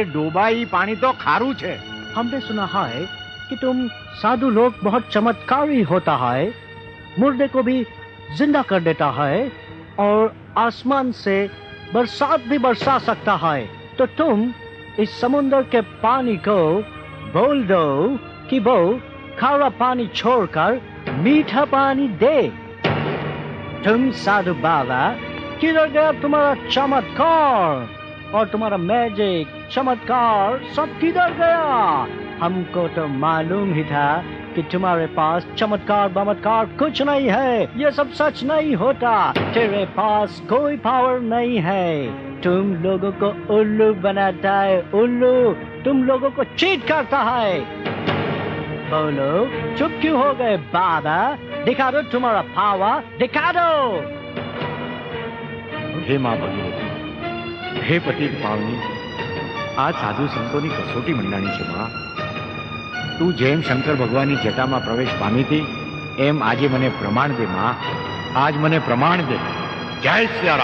डोबाई पानी तो खारू छे। हमने सुना है कि तुम साधु लोग बहुत चमत्कारी होता है, मुर्दे को भी जिंदा कर देता है और आसमान से बरसात भी बरसा सकता है। तो तुम इस समुद्र के पानी को बोल दो कि वो खारा पानी छोड़कर मीठा पानी दे। तुम साधु बाबा, किधर गया तुम्हारा चमत्कार और तुम्हारा मैजिक चमत्कार सब किधर गया? हमको तो मालूम ही था कि तुम्हारे पास चमत्कार बमत्कार कुछ नहीं है, ये सब सच नहीं होता। तेरे पास कोई पावर नहीं है, तुम लोगों को उल्लू बनाता है, उल्लू तुम लोगों को चीट करता है। बोलो चुप क्यों हो गए बाबा? दिखा दो तुम्हारा पावर, दिखा दो। हे मां भगवती, हे पतित पावनी, आज साधु संतोनी कसोटी मंडाणी छे मां। तू जेम शंकर भगवानी जटामां प्रवेश पामी थी एम आजे मने प्रमाण दे मां, आज मने प्रमाण दे। जय सिया राम।